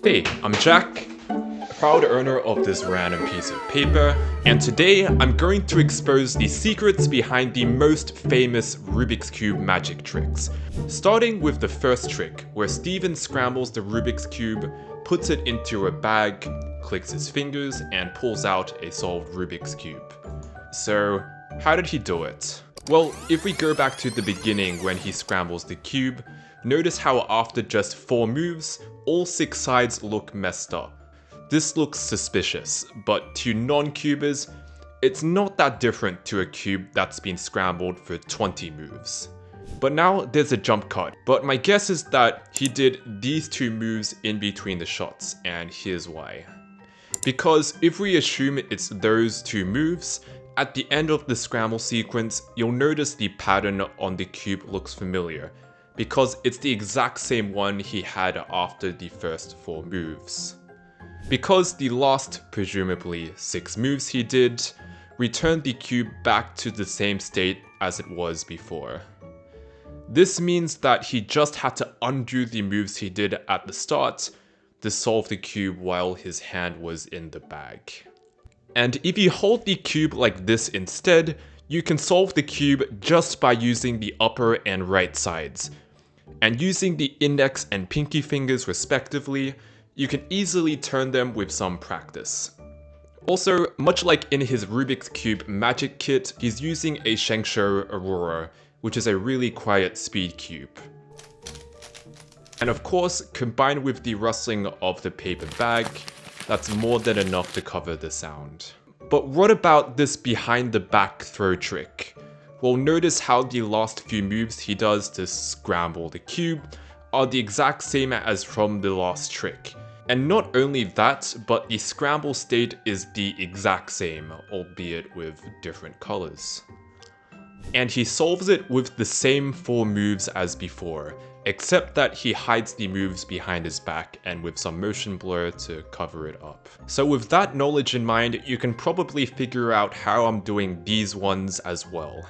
Hey, I'm Jack, proud owner of this random piece of paper, and today I'm going to expose the secrets behind the most famous Rubik's Cube magic tricks. Starting with the first trick, where Steven scrambles the Rubik's Cube, puts it into a bag, clicks his fingers, and pulls out a solved Rubik's Cube. So, how did he do it? Well, if we go back to the beginning when he scrambles the cube, notice how after just 4 moves, all 6 sides look messed up. This looks suspicious, but to non-cubers, it's not that different to a cube that's been scrambled for 20 moves. But now there's a jump cut, but my guess is that he did these 2 moves in between the shots, and here's why. Because if we assume it's those 2 moves, at the end of the scramble sequence, you'll notice the pattern on the cube looks familiar, because it's the exact same one he had after the first 4 moves. Because the last, presumably 6 moves he did, returned the cube back to the same state as it was before. This means that he just had to undo the moves he did at the start to solve the cube while his hand was in the bag. And if you hold the cube like this instead, you can solve the cube just by using the upper and right sides. And using the index and pinky fingers respectively, you can easily turn them with some practice. Also, much like in his Rubik's Cube magic kit, he's using a Shengshou Aurora, which is a really quiet speed cube. And of course, combined with the rustling of the paper bag, that's more than enough to cover the sound. But what about this behind the back throw trick? Well, notice how the last few moves he does to scramble the cube are the exact same as from the last trick. And not only that, but the scramble state is the exact same, albeit with different colors. And he solves it with the same 4 moves as before, except that he hides the moves behind his back and with some motion blur to cover it up. So with that knowledge in mind, you can probably figure out how I'm doing these ones as well.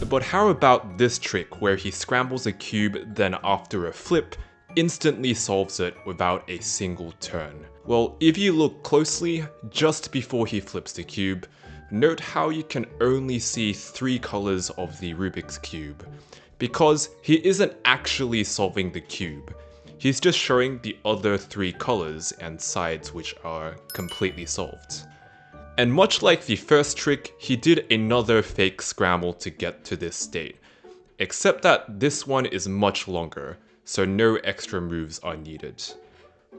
But how about this trick where he scrambles a cube, then after a flip, instantly solves it without a single turn? Well, if you look closely, just before he flips the cube, note how you can only see 3 colors of the Rubik's Cube. Because he isn't actually solving the cube, he's just showing the other 3 colors and sides which are completely solved. And much like the first trick, he did another fake scramble to get to this state, except that this one is much longer, so no extra moves are needed.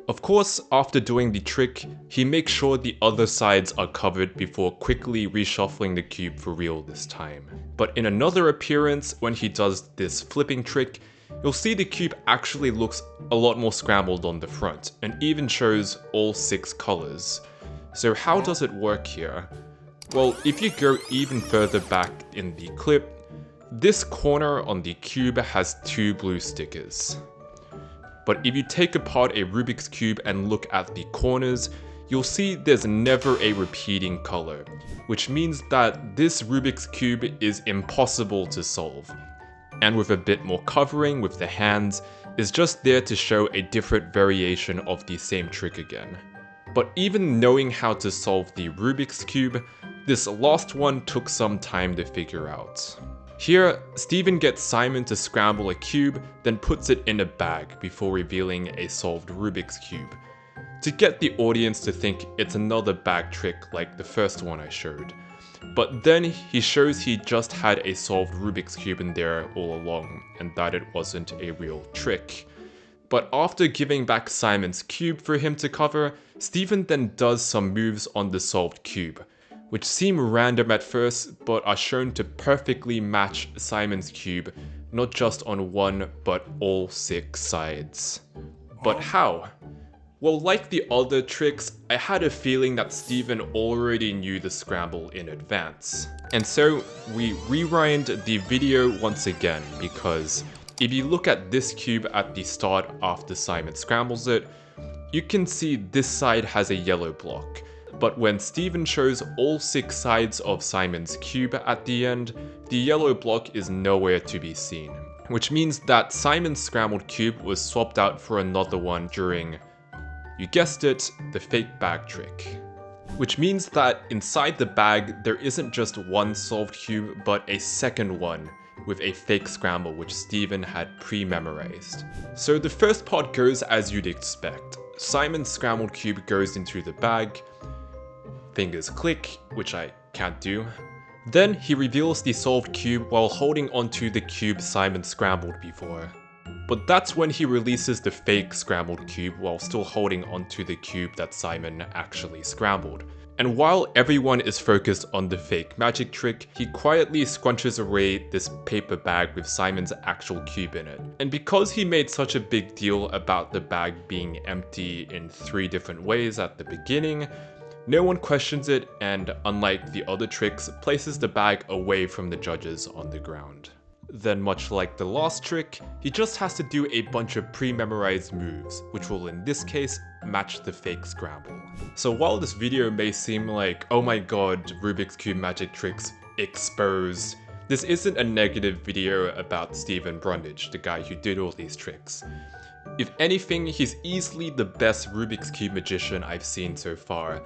Of course, after doing the trick, he makes sure the other sides are covered before quickly reshuffling the cube for real this time. But in another appearance, when he does this flipping trick, you'll see the cube actually looks a lot more scrambled on the front, and even shows all 6 colors. So how does it work here? Well, if you go even further back in the clip, this corner on the cube has 2 blue stickers. But if you take apart a Rubik's Cube and look at the corners, you'll see there's never a repeating color, which means that this Rubik's Cube is impossible to solve. And with a bit more covering with the hands, is just there to show a different variation of the same trick again. But even knowing how to solve the Rubik's Cube, this last one took some time to figure out. Here, Steven gets Simon to scramble a cube, then puts it in a bag before revealing a solved Rubik's Cube, to get the audience to think it's another bag trick like the first one I showed. But then he shows he just had a solved Rubik's Cube in there all along, and that it wasn't a real trick. But after giving back Simon's cube for him to cover, Steven then does some moves on the solved cube, which seem random at first, but are shown to perfectly match Simon's cube, not just on one, but all 6 sides. But how? Well, like the other tricks, I had a feeling that Steven already knew the scramble in advance. And so we rewind the video once again, because if you look at this cube at the start after Simon scrambles it, you can see this side has a yellow block. But when Steven shows all 6 sides of Simon's cube at the end, the yellow block is nowhere to be seen. Which means that Simon's scrambled cube was swapped out for another one during You guessed it, the fake bag trick. Which means that inside the bag, there isn't just one solved cube, but a second one with a fake scramble which Steven had pre-memorized. So the first part goes as you'd expect. Simon's scrambled cube goes into the bag, fingers click, which I can't do. Then he reveals the solved cube while holding onto the cube Simon scrambled before. But that's when he releases the fake scrambled cube while still holding onto the cube that Simon actually scrambled. And while everyone is focused on the fake magic trick, he quietly scrunches away this paper bag with Simon's actual cube in it. And because he made such a big deal about the bag being empty in 3 different ways at the beginning, no one questions it, and unlike the other tricks, places the bag away from the judges on the ground. Then, much like the last trick, he just has to do a bunch of pre-memorized moves, which will in this case match the fake scramble. So while this video may seem like, oh my god, Rubik's Cube magic tricks exposed, this isn't a negative video about Steven Brundage, the guy who did all these tricks. If anything, he's easily the best Rubik's Cube magician I've seen so far,